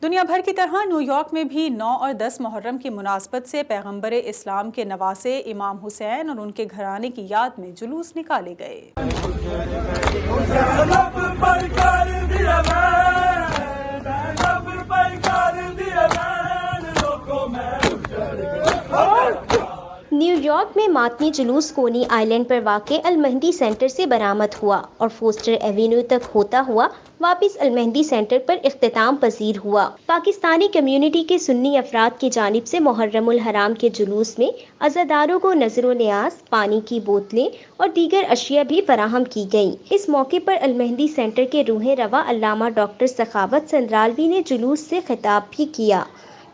دنیا بھر کی طرح نیو یارک میں بھی 9 اور 10 محرم کی مناسبت سے پیغمبر اسلام کے نواسے امام حسین اور ان کے گھرانے کی یاد میں جلوس نکالے گئے۔ نیو یارک میں ماتمی جلوس کونی آئلینڈ پر واقع المہدی سینٹر سے برآمد ہوا اور فوسٹر ایوینیو تک ہوتا ہوا واپس المہدی سینٹر پر اختتام پذیر ہوا۔ پاکستانی کمیونٹی کے سنی افراد کی جانب سے محرم الحرام کے جلوس میں عزاداروں کو نذر و نیاز، پانی کی بوتلیں اور دیگر اشیاء بھی فراہم کی گئیں۔ اس موقع پر المہدی سینٹر کے روح رواں علامہ ڈاکٹر سخاوت سندرالوی نے جلوس سے خطاب بھی کیا۔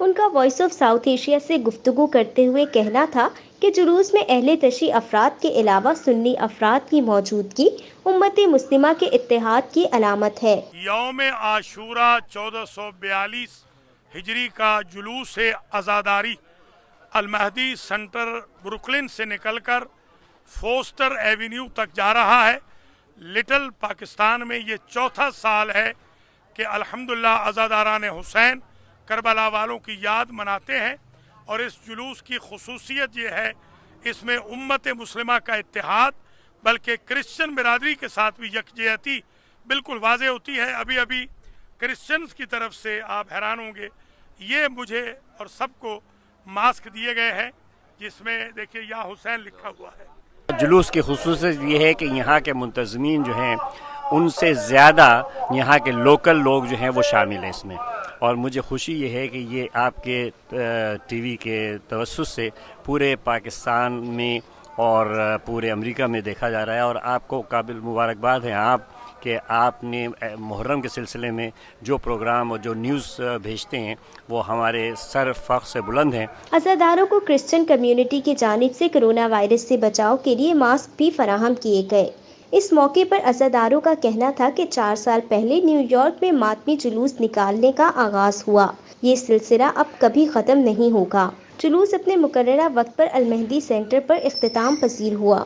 ان کا وائس آف ساؤتھ ایشیا سے گفتگو کرتے ہوئے کہنا تھا کہ جلوس میں اہل تشیع افراد کے علاوہ سنی افراد کی موجودگی امت مسلمہ کے اتحاد کی علامت ہے۔ یوم عاشوراء 1442 ہجری کا جلوس عزاداری المہدی سینٹر بروکلن سے نکل کر فوسٹر ایوینیو تک جا رہا ہے۔ لٹل پاکستان میں یہ چوتھا سال ہے کہ الحمدللہ عزاداران حسین کربلا والوں کی یاد مناتے ہیں، اور اس جلوس کی خصوصیت یہ ہے اس میں امت مسلمہ کا اتحاد بلکہ کرسچن برادری کے ساتھ بھی یکجہتی بالکل واضح ہوتی ہے۔ ابھی کرسچنز کی طرف سے آپ حیران ہوں گے، یہ مجھے اور سب کو ماسک دیے گئے ہیں جس میں دیکھیے یا حسین لکھا ہوا ہے۔ جلوس کی خصوصیت یہ ہے کہ یہاں کے منتظمین جو ہیں ان سے زیادہ یہاں کے لوکل لوگ جو ہیں وہ شامل ہیں اس میں، اور مجھے خوشی یہ ہے کہ یہ آپ کے ٹی وی کے توسط سے پورے پاکستان میں اور پورے امریکہ میں دیکھا جا رہا ہے، اور آپ کو قابل مبارکباد ہے کہ آپ نے محرم کے سلسلے میں جو پروگرام اور جو نیوز بھیجتے ہیں وہ ہمارے سر فخر سے بلند ہیں۔ عزاداروں کو کرسچن کمیونٹی کی جانب سے کرونا وائرس سے بچاؤ کے لیے ماسک بھی فراہم کیے گئے۔ اس موقع پر عزاداروں کا کہنا تھا کہ 4 سال پہلے نیو یارک میں ماتمی جلوس نکالنے کا آغاز ہوا، یہ سلسلہ اب کبھی ختم نہیں ہوگا۔ جلوس اپنے مقررہ وقت پر المہدی سینٹر پر اختتام پذیر ہوا۔